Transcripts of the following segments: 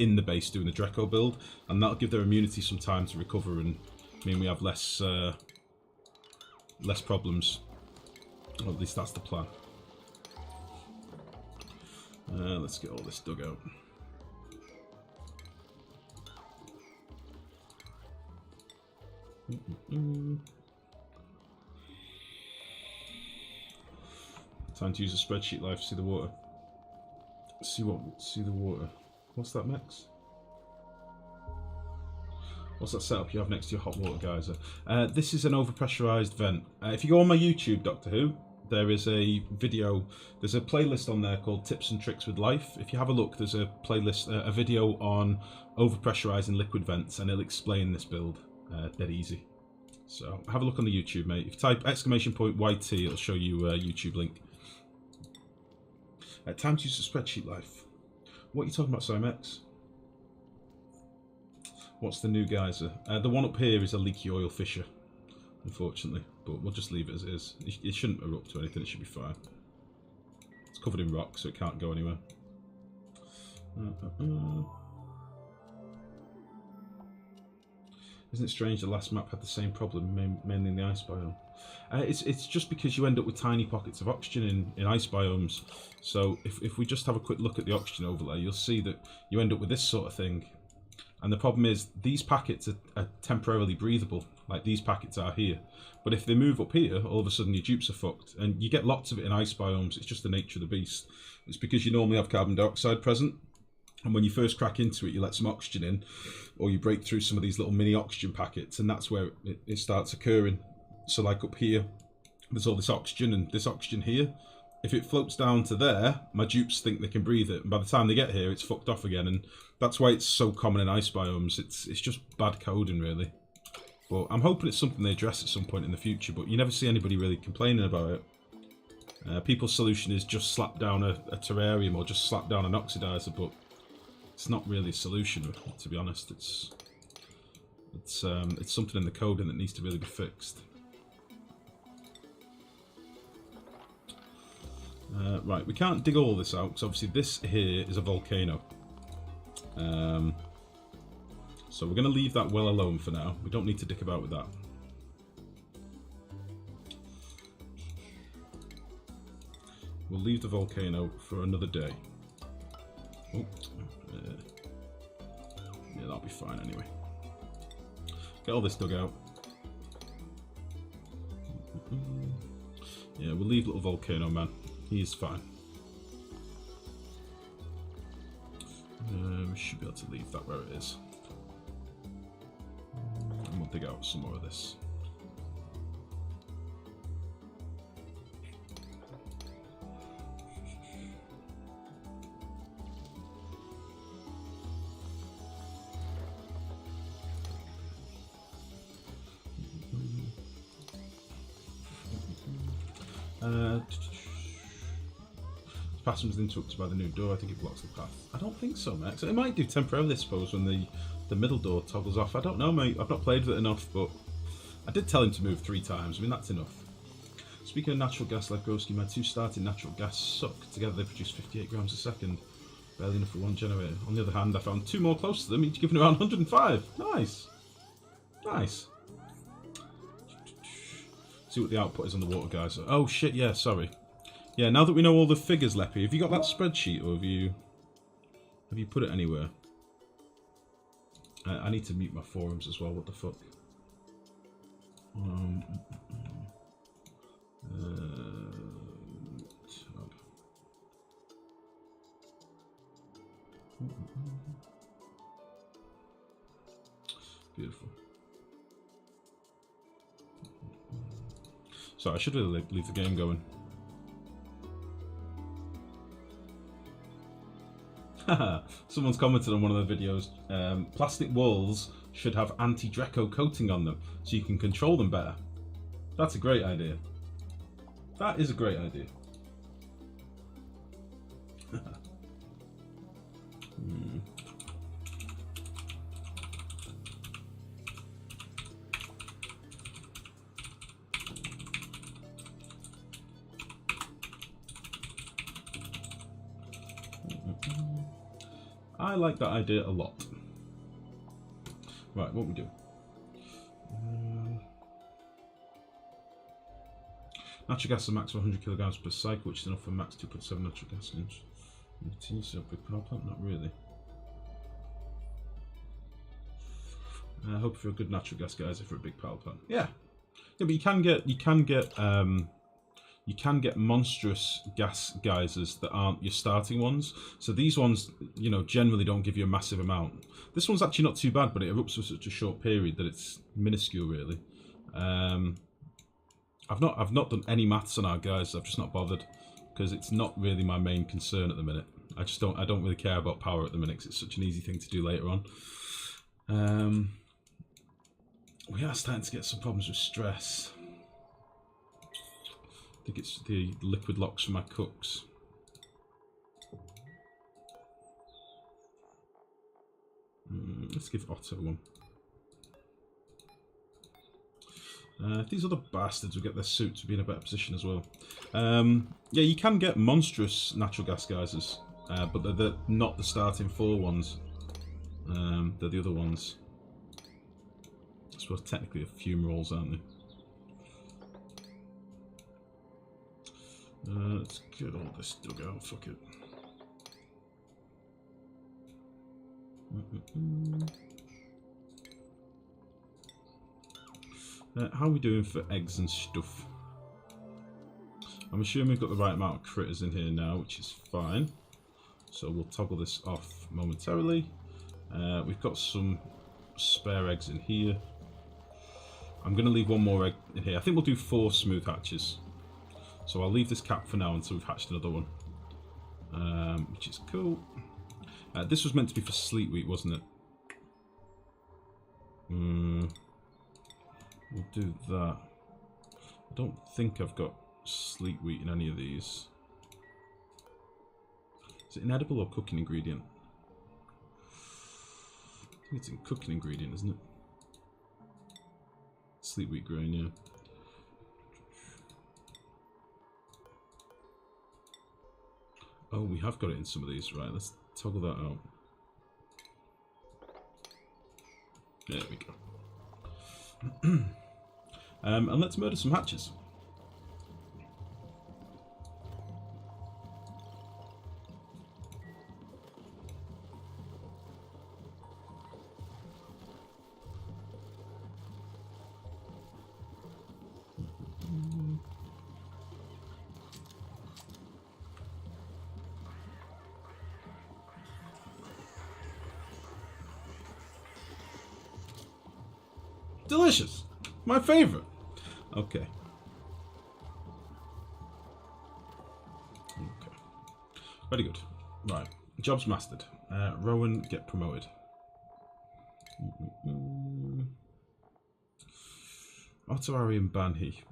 in the base doing the Drekko build, and that'll give their immunity some time to recover and mean we have less less problems. Or at least that's the plan. Let's get all this dug out. Time to use a spreadsheet life. See the water. See the water. What's that, Max? What's that setup you have next to your hot water geyser? This is an overpressurized vent. If you go on my YouTube, Doctor Who, there is a video. There's a playlist on there called Tips and Tricks with Life. If you have a look, there's a playlist, a video on overpressurizing liquid vents, and it'll explain this build dead easy. So have a look on the YouTube, mate. If you type !YT, it'll show you a YouTube link. Time to use the spreadsheet life. What are you talking about, Simex? What's the new geyser? The one up here is a leaky oil fissure, unfortunately, but we'll just leave it as it is. It shouldn't erupt or anything, it should be fine. It's covered in rock, so it can't go anywhere. Isn't it strange the last map had the same problem, mainly in the ice biome? It's just because you end up with tiny pockets of oxygen in ice biomes. So if we just have a quick look at the oxygen overlay, you'll see that you end up with this sort of thing. And the problem is these packets are temporarily breathable, like these packets are here. But if they move up here, all of a sudden your dupes are fucked. And you get lots of it in ice biomes, it's just the nature of the beast. It's because you normally have carbon dioxide present. And when you first crack into it, you let some oxygen in, or you break through some of these little mini oxygen packets, and that's where it starts occurring. So like up here, there's all this oxygen and this oxygen here. If it floats down to there, my dupes think they can breathe it, and by the time they get here, it's fucked off again. And that's why it's so common in ice biomes. It's just bad coding, really. But I'm hoping it's something they address at some point in the future, but you never see anybody really complaining about it. People's solution is just slap down a terrarium or just slap down an oxidizer, but it's not really a solution, to be honest. It's something in the coding that needs to really be fixed. Right, we can't dig all this out because obviously this here is a volcano. So we're going to leave that well alone for now. We don't need to dick about with that. We'll leave the volcano for another day. Oh, yeah, that'll be fine anyway. Get all this dug out. Yeah, we'll leave little volcano man. He is fine. We should be able to leave that where it is. And we'll dig out some more of this. Path was interrupted by the new door. I think it blocks the path. I don't think so, Max. It might do temporarily, I suppose, when the middle door toggles off. I don't know, mate. I've not played with it enough, but I did tell him to move 3 times. I mean, that's enough. Speaking of natural gas, Lifegrow, my 2 starting natural gas suck. Together they produce 58 grams a second. Barely enough for 1 generator. On the other hand, I found 2 more close to them, each giving around 105. Nice. Nice. See what the output is on the water geyser. Oh shit, yeah, sorry. Yeah, now that we know all the figures, Leppy, have you got that spreadsheet, or have you put it anywhere? I need to mute my forums as well, what the fuck? Beautiful. So I should really leave the game going. Someone's commented on one of the videos, plastic walls should have anti-Drekko coating on them so you can control them better. That's a great idea. That is a great idea. I like that idea a lot. Right, what we do? Natural gas is a max of 100 kilograms per cycle, which is enough for max 2.7 natural gas engines. Continues a big power plant? Not really. I hope for a good natural gas geyser for a big power plant. Yeah, yeah, but you can get monstrous gas geysers that aren't your starting ones. So these ones, you know, generally don't give you a massive amount. This one's actually not too bad, but it erupts for such a short period that it's minuscule, really. I've not done any maths on our guys. I've just not bothered because it's not really my main concern at the minute. I don't really care about power at the minute because it's such an easy thing to do later on. We are starting to get some problems with stress. I think it's the liquid locks for my cooks. Let's give Otto one. These other bastards will get their suit to be in a better position as well. Yeah, you can get monstrous natural gas geysers, but they're not the starting 4 ones. They're the other ones. I suppose technically a fumaroles, aren't they? Let's get all this dug out, fuck it. How are we doing for eggs and stuff? I'm assuming we've got the right amount of critters in here now, which is fine. So we'll toggle this off momentarily. We've got some spare eggs in here. I'm going to leave one more egg in here. I think we'll do 4 smooth hatches. So I'll leave this cap for now until we've hatched another one. Which is cool. This was meant to be for sleet wheat, wasn't it? We'll do that. I don't think I've got sleet wheat in any of these. Is it an edible or cooking ingredient? I think it's a cooking ingredient, isn't it? Sleet wheat grain, yeah. Oh, we have got it in some of these. Right, let's toggle that out. There we go. And let's murder some hatches. Delicious. My favorite. Okay. Okay. Very good. Right. Job's mastered. Rowan, get promoted. Otto, Ari, and Banhi.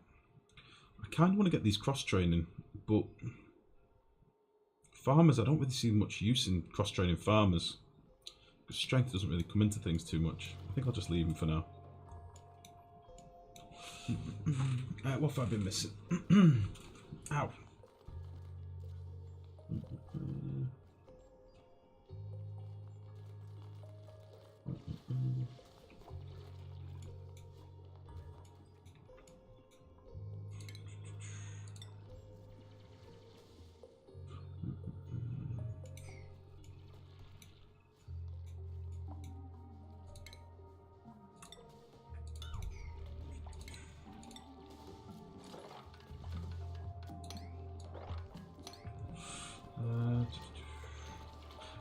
I kind of want to get these cross-training, but farmers, I don't really see much use in cross-training farmers. Because strength doesn't really come into things too much. I think I'll just leave them for now. What have I been missing? Ow.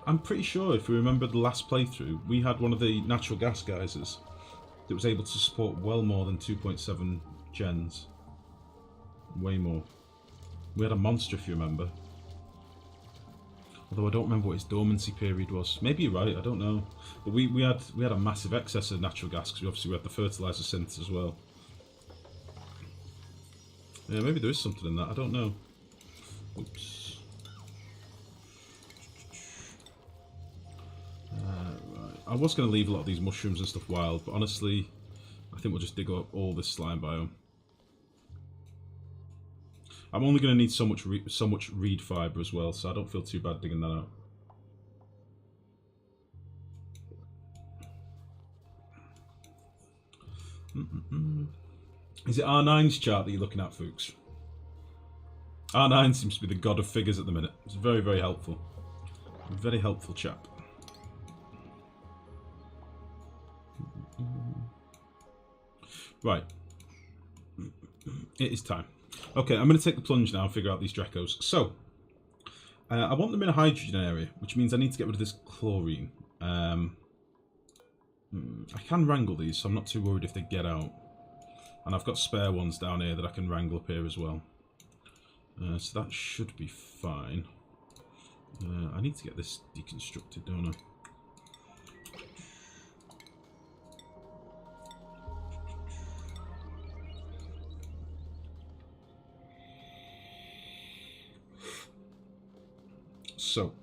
I'm pretty sure if we remember the last playthrough, we had one of the natural gas geysers that was able to support well more than 2.7 gens. Way more. We had a monster, if you remember. Although I don't remember what his dormancy period was. Maybe you're right, I don't know. But we had a massive excess of natural gas because we had the fertilizer synths as well. Yeah, maybe there is something in that, I don't know. Oops. Right. I was going to leave a lot of these mushrooms and stuff wild, but honestly, I think we'll just dig up all this slime biome. I'm only going to need so much reed fibre as well, so I don't feel too bad digging that out. Is it R9's chart that you're looking at, Fuchs? R9 seems to be the god of figures at the minute. It's very, very helpful. A very helpful chap. Right. It is time. Okay, I'm going to take the plunge now and figure out these drekkos. So, I want them in a hydrogen area, which means I need to get rid of this chlorine. I can wrangle these, so I'm not too worried if they get out. And I've got spare ones down here that I can wrangle up here as well. So that should be fine. I need to get this deconstructed, don't I? So,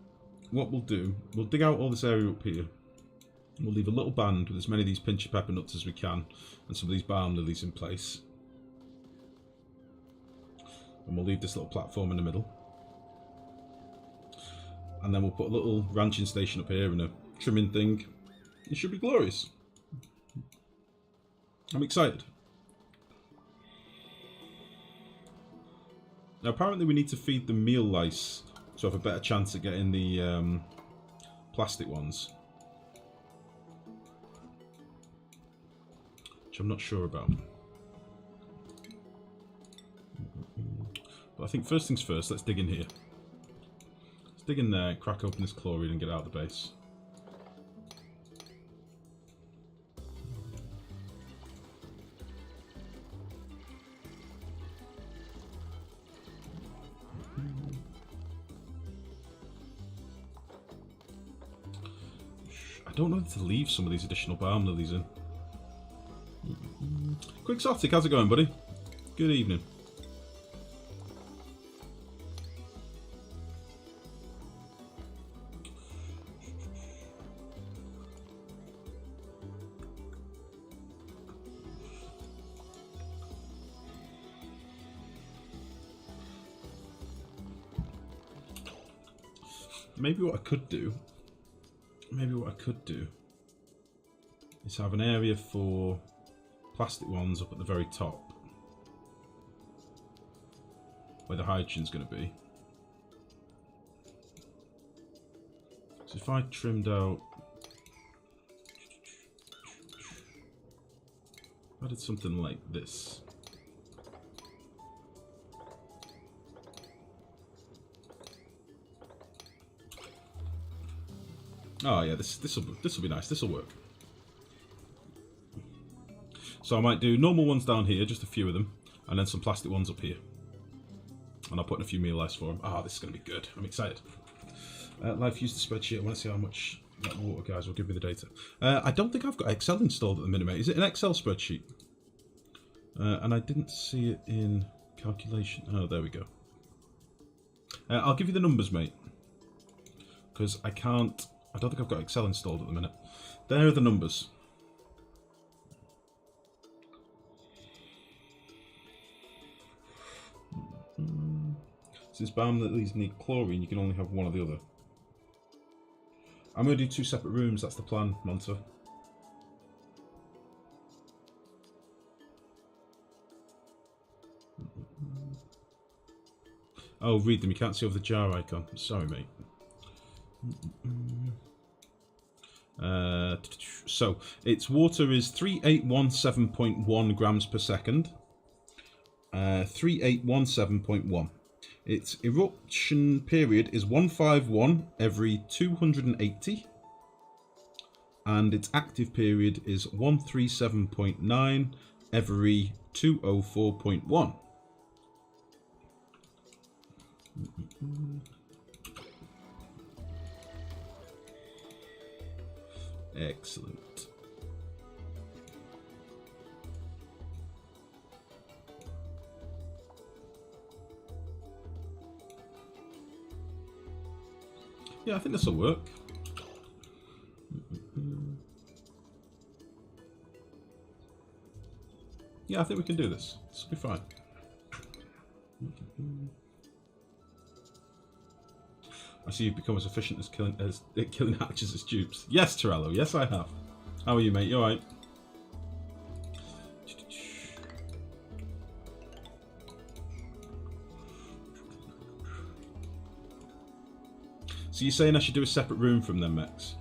what we'll do, we'll dig out all this area up here. We'll leave a little band with as many of these pinchy pepper nuts as we can, and some of these balm lilies in place. And we'll leave this little platform in the middle. And then we'll put a little ranching station up here and a trimming thing. It should be glorious. I'm excited. Now apparently we need to feed the meal lice to have a better chance at getting the plastic ones. Which I'm not sure about. But I think first things first, let's dig in here. Let's dig in there, crack open this chlorine and get out of the base. I don't know to leave some of these additional balm lilies in. Quixotic, how's it going, buddy? Good evening. Maybe what I could do is have an area for plastic ones up at the very top where the hydrogen's going to be. So if I trimmed out, I did something like this. Oh yeah, this will be nice. This will work. So I might do normal ones down here, just a few of them, and then some plastic ones up here. And I'll put in a few meal lice for them. Ah, this is going to be good. I'm excited. Life, use the spreadsheet. I want to see how much that water, guys, will give me the data. I don't think I've got Excel installed at the minute, mate. Is it an Excel spreadsheet? And I didn't see it in calculation. Oh, there we go. I'll give you the numbers, mate. Because I don't think I've got Excel installed at the minute. There are the numbers. Since balm lilies need chlorine, you can only have one or the other. I'm going to do 2 separate rooms, that's the plan, Monta. Oh, read them, you can't see over the jar icon. Sorry, mate. So, its water is 3817.1 grams per second. 3817.1. Its eruption period is 151 every 280. And its active period is 137.9 every 204.1. Excellent. Yeah, I think this will work. Yeah, I think we can do this. This will be fine. I see you've become as efficient as killing hatches as dupes. Yes, Torello. Yes, I have. How are you, mate? You alright? So you're saying I should do a separate room from them mechs?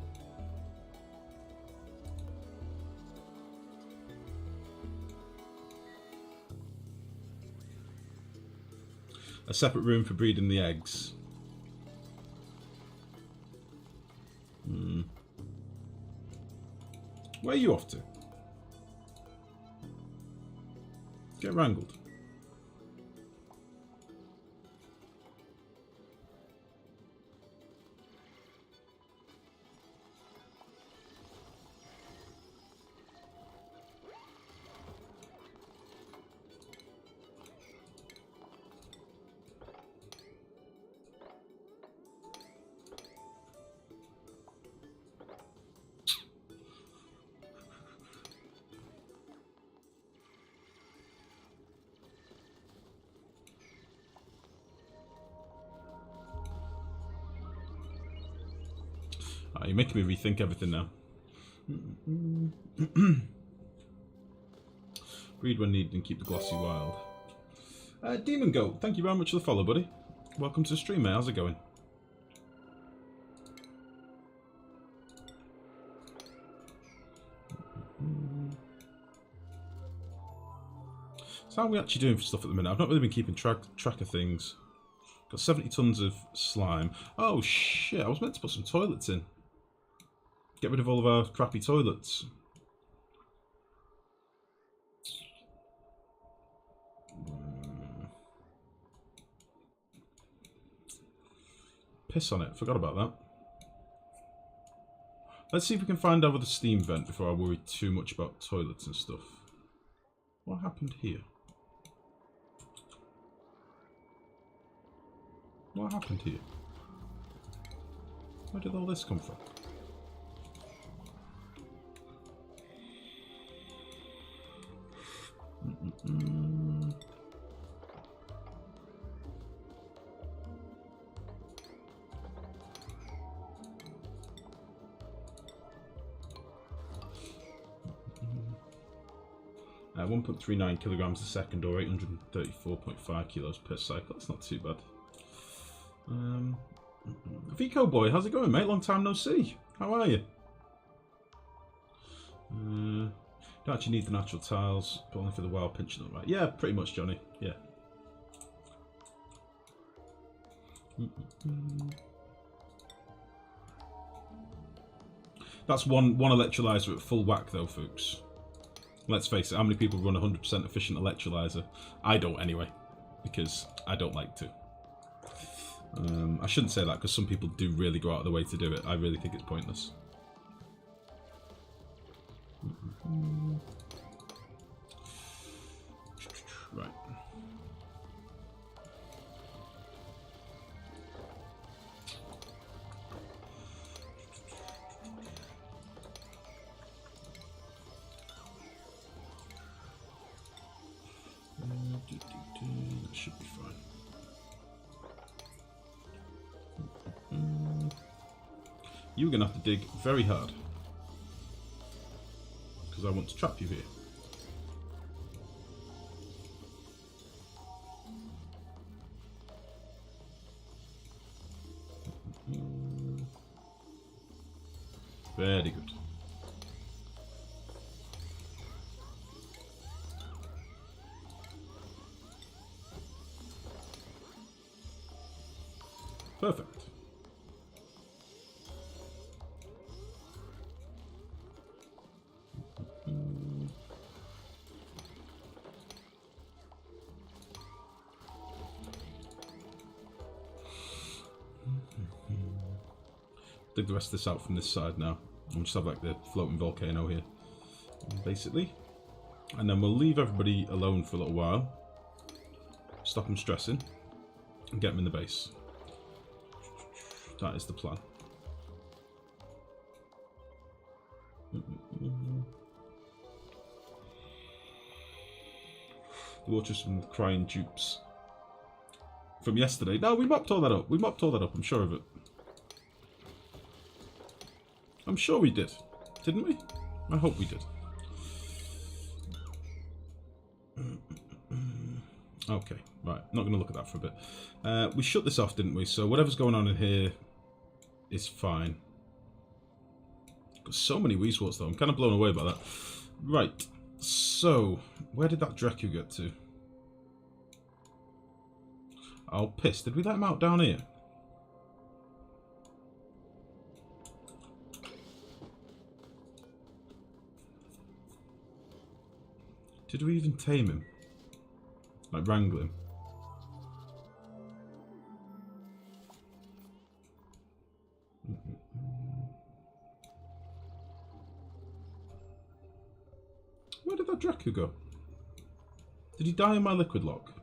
A separate room for breeding the eggs. Where are you off to? Get wrangled. Oh, you're making me rethink everything now. Breed when needed and keep the glossy wild. Demon Goat, thank you very much for the follow, buddy. Welcome to the stream, mate. How's it going? So how are we actually doing for stuff at the minute? I've not really been keeping track of things. Got 70 tons of slime. Oh shit, I was meant to put some toilets in. Get rid of all of our crappy toilets. Piss on it, forgot about that. Let's see if we can find over the steam vent before I worry too much about toilets and stuff. What happened here? What happened here? Where did all this come from? 1.39 kilograms a second or 834.5 kilos per cycle. That's not too bad. Vico boy, how's it going, mate? Long time no see. How are you? Don't actually need the natural tiles, but only for the wild pinching up, right? Yeah, pretty much, Johnny. Yeah. That's one electrolyzer at full whack, though, folks. Let's face it, how many people run 100% efficient electrolyzer? I don't, anyway, because I don't like to. I shouldn't say that, because some people do really go out of the way to do it. I really think it's pointless. Right. That should be fine. You're going to have to dig very hard, because I want to trap you here. Very good. Perfect. Dig the rest of this out from this side now. We'll just have like the floating volcano here, basically. And then we'll leave everybody alone for a little while. Stop them stressing. And get them in the base. That is the plan. There were just some crying dupes from yesterday. No, we mopped all that up. We mopped all that up, I'm sure of it. I'm sure we did. Didn't we? I hope we did. Okay, right. Not going to look at that for a bit. We shut this off, didn't we? So whatever's going on in here, is fine. Got so many Weesports though, I'm kind of blown away by that. Right, so where did that Drekko get to? Oh, piss. Did we let him out down here? Did we even tame him? Like wrangle him? Where did that Drekko go? Did he die in my liquid lock?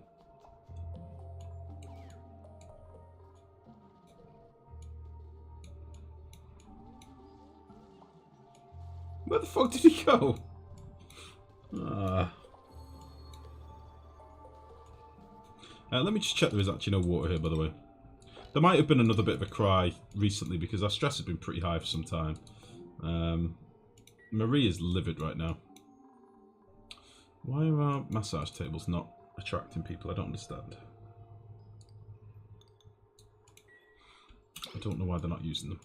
Where the fuck did he go? Let me just check there is actually no water here, by the way. There might have been another bit of a cry recently because our stress has been pretty high for some time. Marie is livid right now. Why are our massage tables not attracting people? I don't understand. I don't know why they're not using them.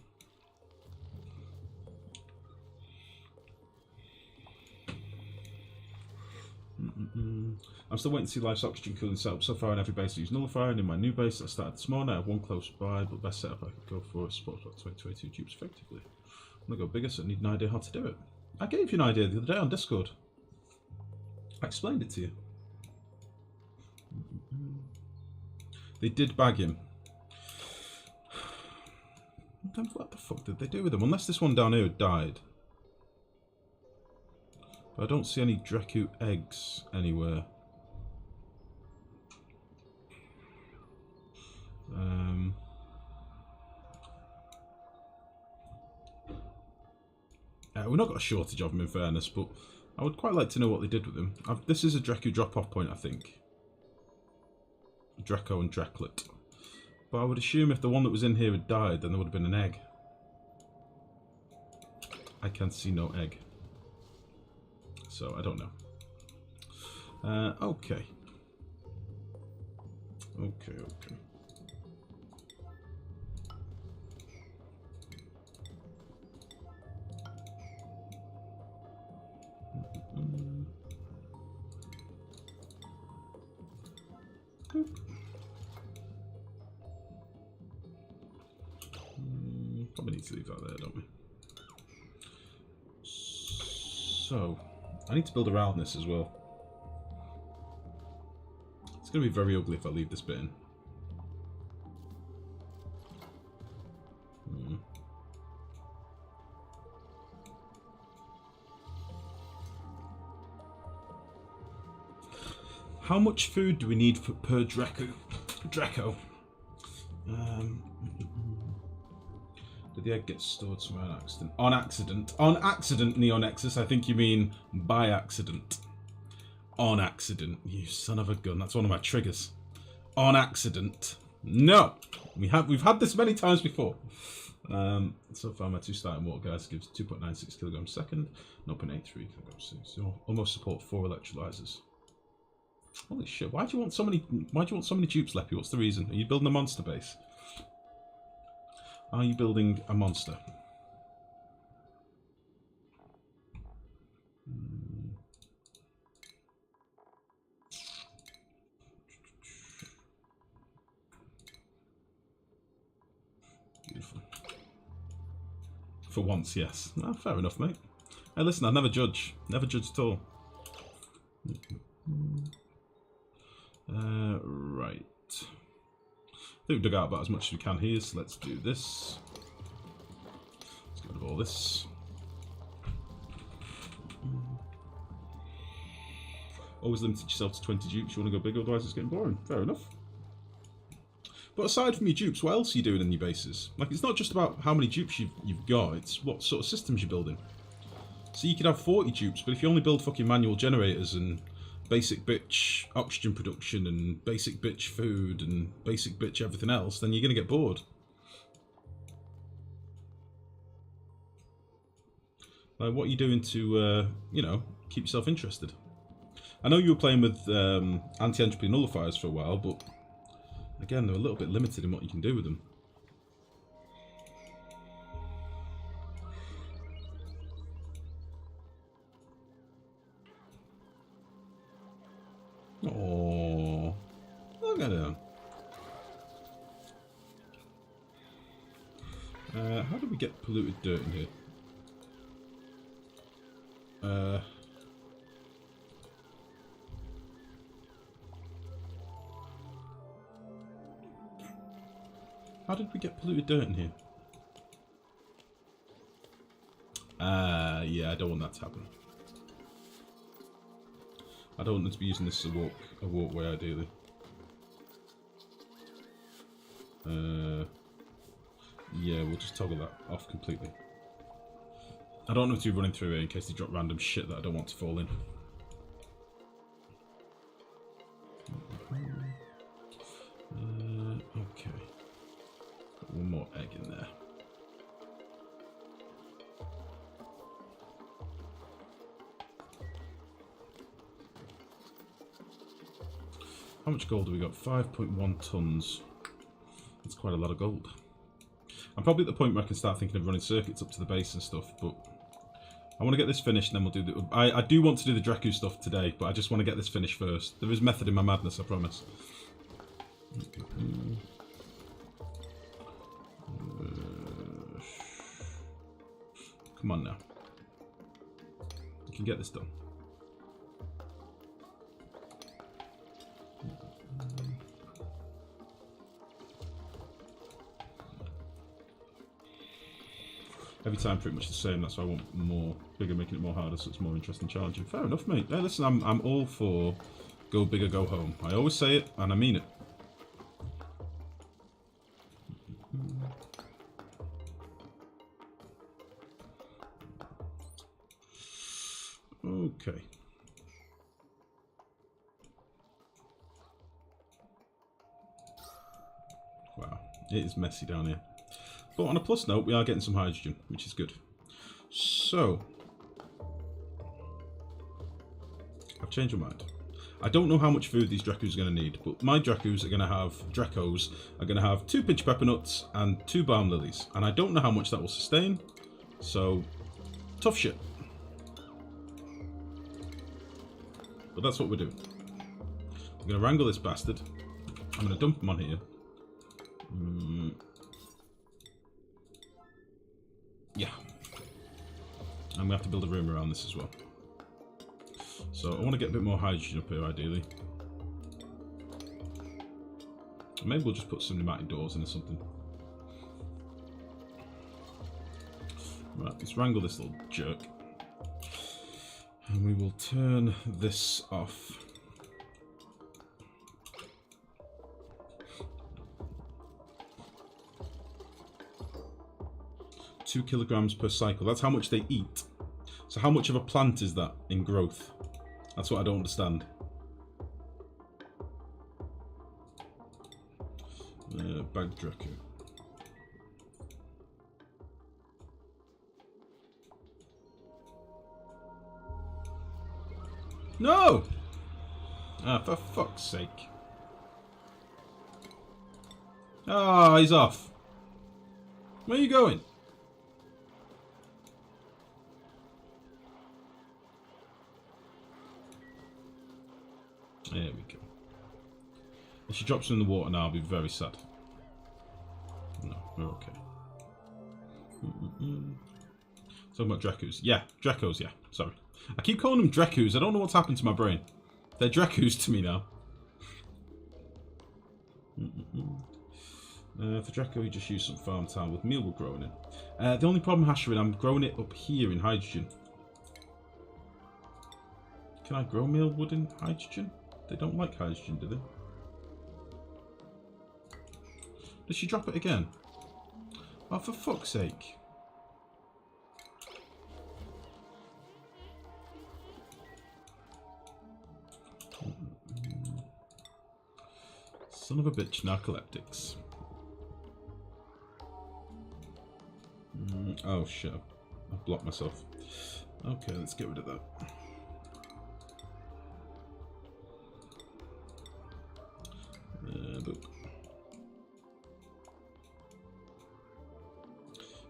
I'm still waiting to see Life's oxygen cooling setup. So far in every base I use nullifier, and in my new base that I started this morning I have one close by, but best setup I could go for is supports about 2022 dupes effectively. I'm gonna go bigger, so I need an idea how to do it. I gave you an idea the other day on Discord. I explained it to you. They did bag him. What the fuck did they do with him? Unless this one down here had died. But I don't see any Drekko eggs anywhere. We've not got a shortage of them in fairness, but I would quite like to know what they did with them. This is a Drekko drop-off point, I think. Drekko and Dreklet. But I would assume if the one that was in here had died, then there would have been an egg. I can see no egg. So, I don't know. Okay. Okay. Probably need to leave that there, don't we? So, I need to build around this as well. It's going to be very ugly if I leave this bit in. How much food do we need per Drekko? Did the egg get stored somewhere on accident? On accident. On accident, Neonexus. I think you mean by accident. On accident. You son of a gun. That's one of my triggers. On accident. No! We've had this many times before. So far my 2 starting water guys gives 2.96 kilograms a second, 0.83 kilograms a second. So almost support 4 electrolyzers. Holy shit, why do you want so many dupes, Leppy? What's the reason? Are you building a monster base? Are you building a monster? Beautiful. For once, yes. Ah, fair enough, mate. Hey, listen, I never judge. Never judge at all. Right. I think we've dug out about as much as we can here, so let's do this. Let's get rid of all this. Always limited yourself to 20 dupes. You want to go big, otherwise it's getting boring. Fair enough. But aside from your dupes, what else are you doing in your bases? Like, it's not just about how many dupes you've got, it's what sort of systems you're building. So you could have 40 dupes, but if you only build fucking manual generators and basic bitch oxygen production and basic bitch food and basic bitch everything else, then you're going to get bored. Like, what are you doing to, you know, keep yourself interested? I know you were playing with anti-entropy nullifiers for a while, but again, they're a little bit limited in what you can do with them. Oh, look at him. How do we get polluted dirt in here? How did we get polluted dirt in here? Yeah, I don't want that to happen. I don't want to be using this as a walkway, ideally. Yeah, we'll just toggle that off completely. I don't want to be running through here in case they drop random shit that I don't want to fall in. Okay. Got one more egg in there. How much gold have we got? 5.1 tons. That's quite a lot of gold. I'm probably at the point where I can start thinking of running circuits up to the base and stuff, but I want to get this finished and then we'll do the... I do want to do the Drekko stuff today, but I just want to get this finished first. There is method in my madness, I promise. Come on now. You can get this done. Every time pretty much the same, that's why I want more bigger, making it more harder so it's more interesting, challenging. Fair enough, mate. Hey, listen, I'm all for go big or go home. I always say it, and I mean it. Okay. Wow, it is messy down here. But on a plus note, we are getting some hydrogen, which is good. So, I've changed my mind. I don't know how much food these drekkos are going to need, but my drekkos are going to have 2 pinch pepper nuts and 2 balm lilies, and I don't know how much that will sustain. So, tough shit. But that's what we're doing. I'm going to wrangle this bastard. I'm going to dump him on here. Yeah. I'm going to have to build a room around this as well. So I want to get a bit more hydrogen up here, ideally. Maybe we'll just put some pneumatic doors in or something. Right, let's wrangle this little jerk. And we will turn this off. Two kilograms per cycle. That's how much they eat. So how much of a plant is that in growth? That's what I don't understand. Bag Drekko. No! Ah, for fuck's sake. Ah, he's off. Where are you going? There we go. If she drops him in the water now, I'll be very sad. No, we're okay. Talking about drekkos. Yeah, drekkos, yeah. Sorry. I keep calling them drekkos. I don't know what's happened to my brain. They're drekkos to me now. For Drekko, we just use some farm tile with mealwood growing in. The only problem, Hasherin, I'm growing it up here in hydrogen. Can I grow mealwood in hydrogen? They don't like hydrogen, do they? Did she drop it again? Oh, for fuck's sake. Son of a bitch, narcoleptics. Oh shit, I've blocked myself. Okay, let's get rid of that.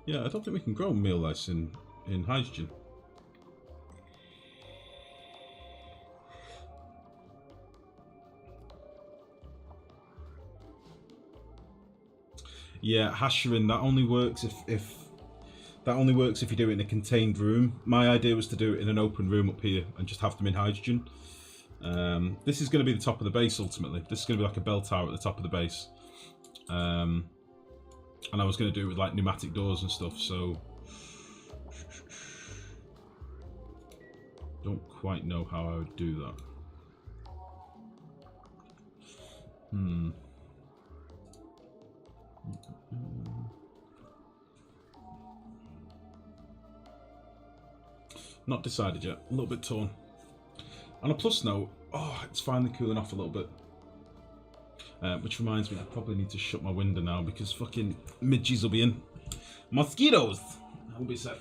Yeah, I don't think we can grow meal lice in hydrogen. Yeah, hashing, that only works if you do it in a contained room. My idea was to do it in an open room up here and just have them in hydrogen. This is going to be the top of the base ultimately. This is going to be like a bell tower at the top of the base. And I was going to do it with like pneumatic doors and stuff, so don't quite know how I would do that. Not decided yet. A little bit torn. On a plus note, oh, it's finally cooling off a little bit. Which reminds me, I probably need to shut my window now because fucking midges will be in. Mosquitoes! I'll be set.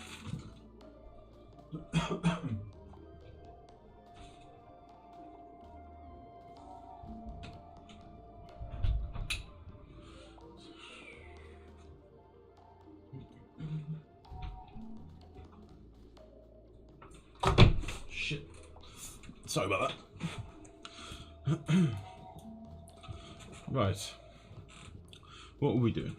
Shit. Sorry about that. Right. What are we doing?